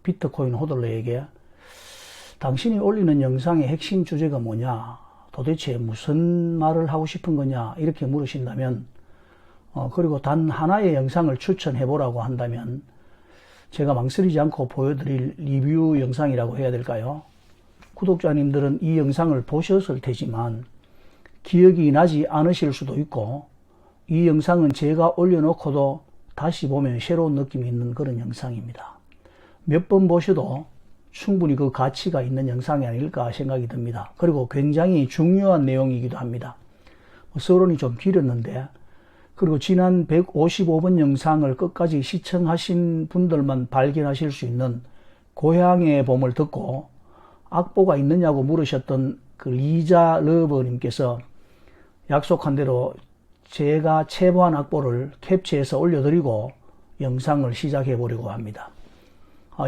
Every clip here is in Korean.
비트코인 호들러에게 당신이 올리는 영상의 핵심 주제가 뭐냐, 도대체 무슨 말을 하고 싶은 거냐 이렇게 물으신다면 그리고 단 하나의 영상을 추천해 보라고 한다면 제가 망설이지 않고 보여드릴 리뷰 영상이라고 해야 될까요? 구독자님들은 이 영상을 보셨을 테지만 기억이 나지 않으실 수도 있고, 이 영상은 제가 올려놓고도 다시 보면 새로운 느낌이 있는 그런 영상입니다. 몇 번 보셔도 충분히 그 가치가 있는 영상이 아닐까 생각이 듭니다. 그리고 굉장히 중요한 내용이기도 합니다. 서론이 좀 길었는데, 그리고 지난 155번 영상을 끝까지 시청하신 분들만 발견하실 수 있는 고향의 봄을 듣고 악보가 있느냐고 물으셨던 그 리자 러버님께서 약속한 대로 제가 체포한 악보를 캡처해서 올려드리고 영상을 시작해 보려고 합니다.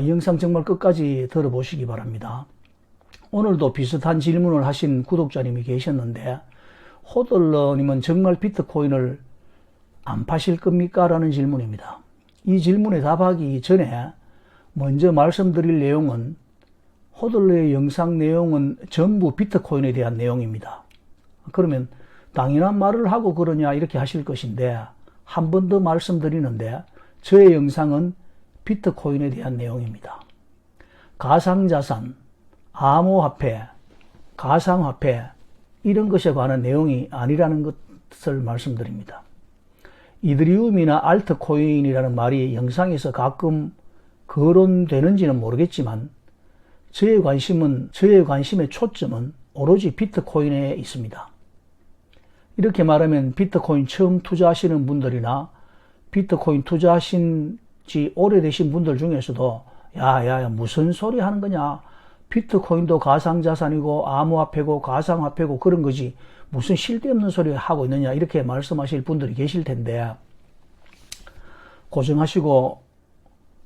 이 영상 정말 끝까지 들어보시기 바랍니다. 오늘도 비슷한 질문을 하신 구독자님이 계셨는데, 호들러님은 정말 비트코인을 안 파실 겁니까? 라는 질문입니다. 이 질문에 답하기 전에 먼저 말씀드릴 내용은, 호들러의 영상 내용은 전부 비트코인에 대한 내용입니다. 그러면 당연한 말을 하고 그러냐 이렇게 하실 것인데, 한 번 더 말씀드리는데 저의 영상은 비트코인에 대한 내용입니다. 가상자산, 암호화폐, 가상화폐 이런 것에 관한 내용이 아니라는 것을 말씀드립니다. 이더리움이나 알트코인이라는 말이 영상에서 가끔 거론되는지는 모르겠지만 저의 관심의 초점은 오로지 비트코인에 있습니다. 이렇게 말하면 비트코인 처음 투자하시는 분들이나 비트코인 투자하신 지 오래되신 분들 중에서도 야 무슨 소리 하는 거냐, 비트코인도 가상자산이고 암호화폐고 가상화폐고 그런 거지 무슨 쓸데없는 소리 하고 있느냐 이렇게 말씀하실 분들이 계실 텐데, 고정하시고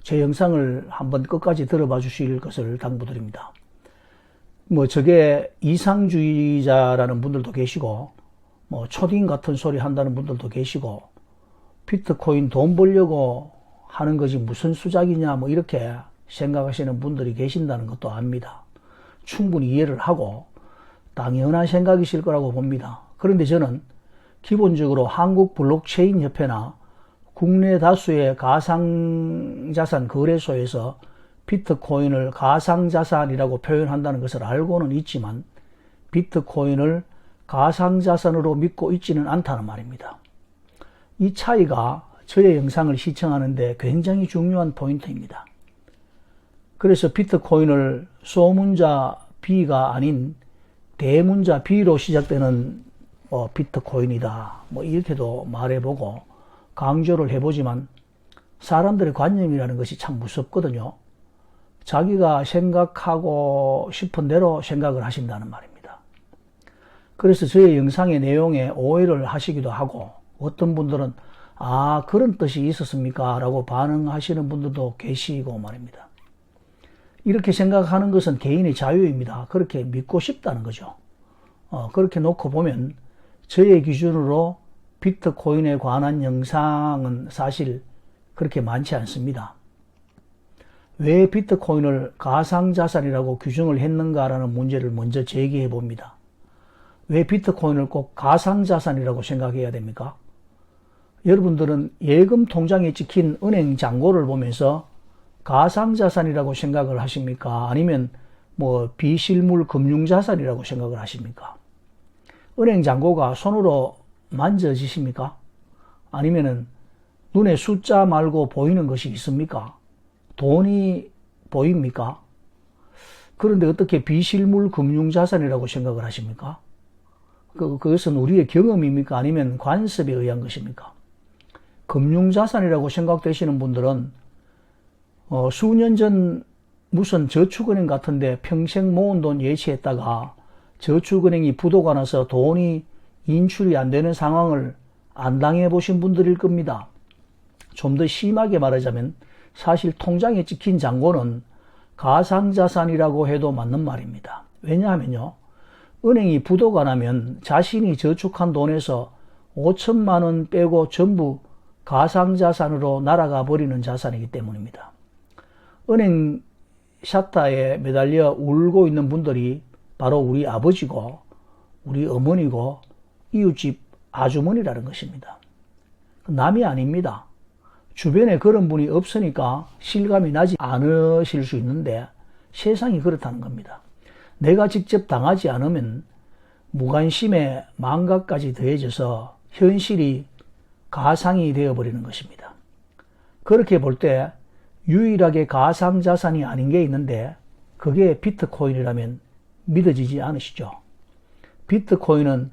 제 영상을 한번 끝까지 들어봐 주실 것을 당부드립니다. 저게 이상주의자라는 분들도 계시고 초딩 같은 소리 한다는 분들도 계시고, 비트코인 돈 벌려고 하는 것이 무슨 수작이냐 이렇게 생각하시는 분들이 계신다는 것도 압니다. 충분히 이해를 하고 당연한 생각이실 거라고 봅니다. 그런데 저는 기본적으로 한국 블록체인 협회나 국내 다수의 가상자산 거래소에서 비트코인을 가상자산이라고 표현한다는 것을 알고는 있지만 비트코인을 가상자산으로 믿고 있지는 않다는 말입니다. 이 차이가 저의 영상을 시청하는데 굉장히 중요한 포인트입니다. 그래서 비트코인을 소문자 B가 아닌 대문자 B로 시작되는 비트코인이다 이렇게도 말해보고 강조를 해보지만, 사람들의 관념이라는 것이 참 무섭거든요. 자기가 생각하고 싶은 대로 생각을 하신다는 말입니다. 그래서 저의 영상의 내용에 오해를 하시기도 하고, 어떤 분들은 그런 뜻이 있었습니까? 라고 반응하시는 분들도 계시고 말입니다. 이렇게 생각하는 것은 개인의 자유입니다. 그렇게 믿고 싶다는 거죠. 그렇게 놓고 보면 저의 기준으로 비트코인에 관한 영상은 사실 그렇게 많지 않습니다. 왜 비트코인을 가상자산이라고 규정을 했는가라는 문제를 먼저 제기해 봅니다. 왜 비트코인을 꼭 가상자산이라고 생각해야 됩니까? 여러분들은 예금 통장에 찍힌 은행 잔고를 보면서 가상자산이라고 생각을 하십니까? 아니면 비실물 금융자산이라고 생각을 하십니까? 은행 잔고가 손으로 만져지십니까? 아니면은 눈에 숫자 말고 보이는 것이 있습니까? 돈이 보입니까? 그런데 어떻게 비실물 금융자산이라고 생각을 하십니까? 그것은 우리의 경험입니까? 아니면 관습에 의한 것입니까? 금융자산이라고 생각되시는 분들은 수년 전 무슨 저축은행 같은데 평생 모은 돈 예치했다가 저축은행이 부도가 나서 돈이 인출이 안 되는 상황을 안 당해보신 분들일 겁니다. 좀 더 심하게 말하자면 사실 통장에 찍힌 잔고는 가상자산이라고 해도 맞는 말입니다. 왜냐하면요, 은행이 부도가 나면 자신이 저축한 돈에서 5천만 원 빼고 전부 가상자산으로 날아가 버리는 자산이기 때문입니다. 은행 샤타에 매달려 울고 있는 분들이 바로 우리 아버지고 우리 어머니고 이웃집 아주머니라는 것입니다. 남이 아닙니다. 주변에 그런 분이 없으니까 실감이 나지 않으실 수 있는데 세상이 그렇다는 겁니다. 내가 직접 당하지 않으면 무관심의 망각까지 더해져서 현실이 가상이 되어버리는 것입니다. 그렇게 볼 때 유일하게 가상자산이 아닌 게 있는데 그게 비트코인이라면 믿어지지 않으시죠? 비트코인은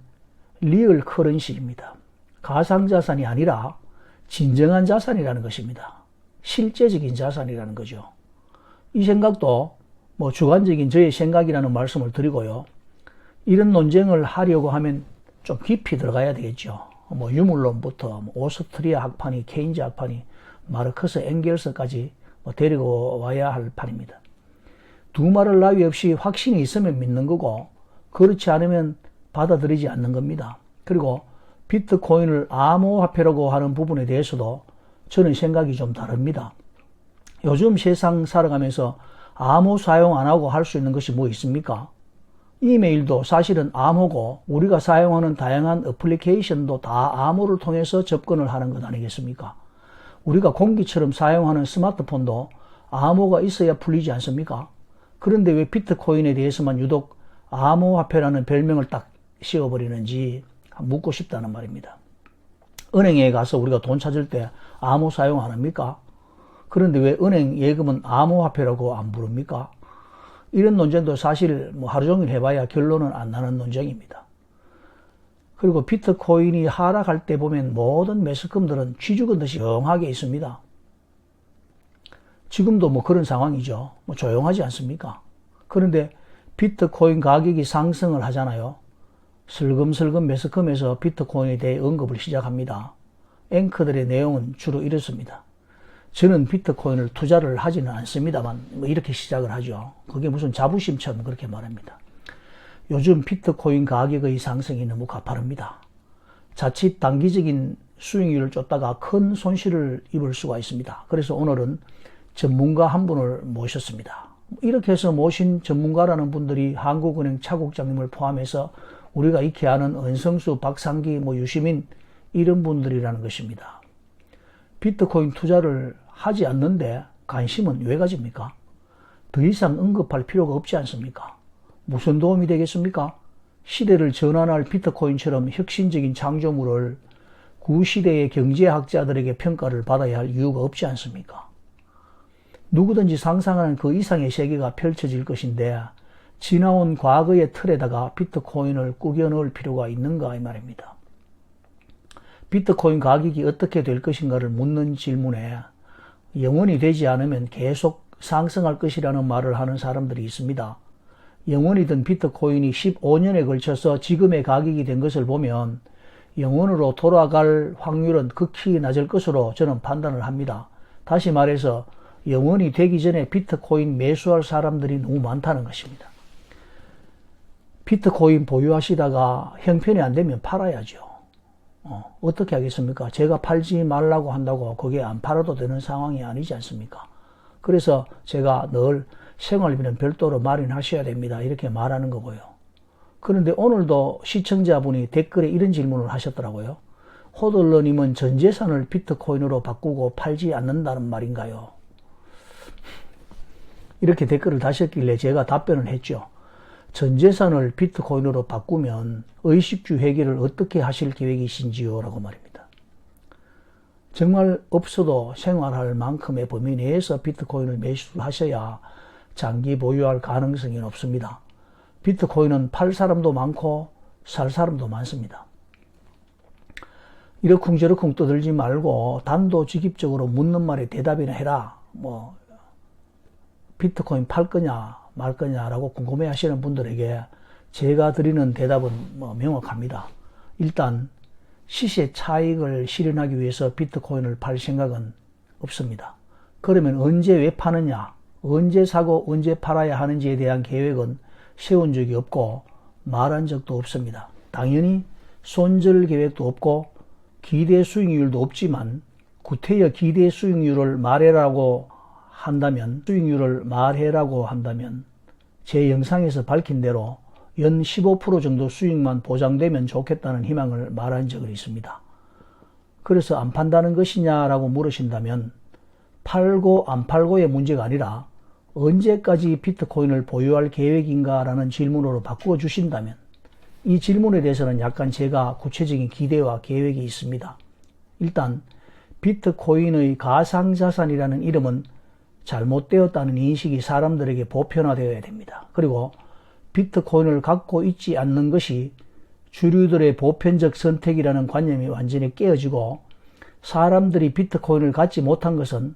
리얼 커런시입니다. 가상자산이 아니라 진정한 자산이라는 것입니다. 실제적인 자산이라는 거죠. 이 생각도 주관적인 저의 생각이라는 말씀을 드리고요. 이런 논쟁을 하려고 하면 좀 깊이 들어가야 되겠죠. 유물론부터 오스트리아 학파니, 케인즈 학파니, 마르크스, 엥겔스까지 데리고 와야 할 판입니다. 두말할 나위 없이 확신이 있으면 믿는 거고 그렇지 않으면 받아들이지 않는 겁니다. 그리고 비트코인을 암호화폐라고 하는 부분에 대해서도 저는 생각이 좀 다릅니다. 요즘 세상 살아가면서 암호 사용 안 하고 할 수 있는 것이 뭐 있습니까? 이메일도 사실은 암호고 우리가 사용하는 다양한 어플리케이션도 다 암호를 통해서 접근을 하는 것 아니겠습니까? 우리가 공기처럼 사용하는 스마트폰도 암호가 있어야 풀리지 않습니까? 그런데 왜 비트코인에 대해서만 유독 암호화폐라는 별명을 딱 씌워버리는지 묻고 싶다는 말입니다. 은행에 가서 우리가 돈 찾을 때 암호 사용 안 합니까? 그런데 왜 은행 예금은 암호화폐라고 안 부릅니까? 이런 논쟁도 사실 하루 종일 해봐야 결론은 안 나는 논쟁입니다. 그리고 비트코인이 하락할 때 보면 모든 매스컴들은 쥐 죽은 듯이 조용하게 있습니다. 지금도 그런 상황이죠. 조용하지 않습니까? 그런데 비트코인 가격이 상승을 하잖아요. 슬금슬금 매스컴에서 비트코인에 대해 언급을 시작합니다. 앵커들의 내용은 주로 이렇습니다. 저는 비트코인을 투자를 하지는 않습니다만 이렇게 시작을 하죠. 그게 무슨 자부심처럼 그렇게 말합니다. 요즘 비트코인 가격의 상승이 너무 가파릅니다. 자칫 단기적인 수익률을 쫓다가 큰 손실을 입을 수가 있습니다. 그래서 오늘은 전문가 한 분을 모셨습니다. 이렇게 해서 모신 전문가라는 분들이 한국은행 차국장님을 포함해서 우리가 익히 아는 은성수, 박상기, 유시민 이런 분들이라는 것입니다. 비트코인 투자를 하지 않는데 관심은 왜 가집니까? 더 이상 언급할 필요가 없지 않습니까? 무슨 도움이 되겠습니까? 시대를 전환할 비트코인처럼 혁신적인 창조물을 구시대의 경제학자들에게 평가를 받아야 할 이유가 없지 않습니까? 누구든지 상상하는 그 이상의 세계가 펼쳐질 것인데 지나온 과거의 틀에다가 비트코인을 꾸겨 넣을 필요가 있는가 이 말입니다. 비트코인 가격이 어떻게 될 것인가를 묻는 질문에 영원히 되지 않으면 계속 상승할 것이라는 말을 하는 사람들이 있습니다. 영원히 든 비트코인이 15년에 걸쳐서 지금의 가격이 된 것을 보면 영원으로 돌아갈 확률은 극히 낮을 것으로 저는 판단을 합니다. 다시 말해서 영원히 되기 전에 비트코인 매수할 사람들이 너무 많다는 것입니다. 비트코인 보유하시다가 형편이 안 되면 팔아야죠. 어떻게 하겠습니까? 제가 팔지 말라고 한다고 그게 안 팔아도 되는 상황이 아니지 않습니까? 그래서 제가 늘 생활비는 별도로 마련하셔야 됩니다. 이렇게 말하는 거고요. 그런데 오늘도 시청자분이 댓글에 이런 질문을 하셨더라고요. 호들러님은 전 재산을 비트코인으로 바꾸고 팔지 않는다는 말인가요? 이렇게 댓글을 다셨길래 제가 답변을 했죠. 전 재산을 비트코인으로 바꾸면 의식주 회계를 어떻게 하실 계획이신지요? 라고 말입니다. 정말 없어도 생활할 만큼의 범위 내에서 비트코인을 매수하셔야 장기 보유할 가능성이 높습니다. 비트코인은 팔 사람도 많고 살 사람도 많습니다. 이러쿵저러쿵 떠들지 말고 단도직입적으로 묻는 말에 대답이나 해라. 비트코인 팔 거냐 말 거냐라고 궁금해 하시는 분들에게 제가 드리는 대답은 명확합니다. 일단 시세 차익을 실현하기 위해서 비트코인을 팔 생각은 없습니다. 그러면 언제 왜 파느냐, 언제 사고 언제 팔아야 하는지에 대한 계획은 세운 적이 없고 말한 적도 없습니다. 당연히 손절 계획도 없고 기대 수익률도 없지만 구태여 기대 수익률을 말해라고 한다면, 수익률을 말해라고 한다면 제 영상에서 밝힌 대로 연 15% 정도 수익만 보장되면 좋겠다는 희망을 말한 적이 있습니다. 그래서 안 판다는 것이냐라고 물으신다면 팔고 안 팔고의 문제가 아니라 언제까지 비트코인을 보유할 계획인가 라는 질문으로 바꾸어 주신다면 이 질문에 대해서는 약간 제가 구체적인 기대와 계획이 있습니다. 일단 비트코인의 가상자산이라는 이름은 잘못되었다는 인식이 사람들에게 보편화되어야 됩니다. 그리고 비트코인을 갖고 있지 않는 것이 주류들의 보편적 선택이라는 관념이 완전히 깨어지고 사람들이 비트코인을 갖지 못한 것은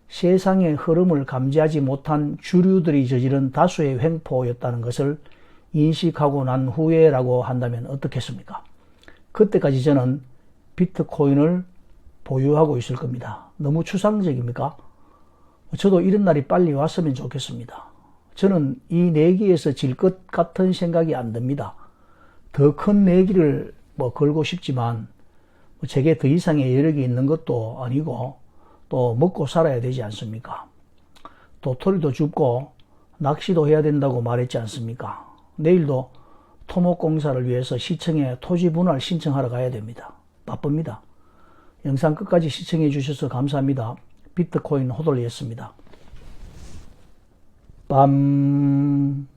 세상의 흐름을 감지하지 못한 주류들이 저지른 다수의 횡포였다는 것을 인식하고 난 후에라고 한다면 어떻겠습니까? 그때까지 저는 비트코인을 보유하고 있을 겁니다. 너무 추상적입니까? 저도 이런 날이 빨리 왔으면 좋겠습니다. 저는 이 내기에서 질 것 같은 생각이 안 듭니다. 더 큰 내기를 걸고 싶지만 제게 더 이상의 여력이 있는 것도 아니고 또 먹고 살아야 되지 않습니까? 도토리도 줍고 낚시도 해야 된다고 말했지 않습니까? 내일도 토목공사를 위해서 시청에 토지 분할 신청하러 가야 됩니다. 바쁩니다. 영상 끝까지 시청해 주셔서 감사합니다. 비트코인 호돌이였습니다. 빰.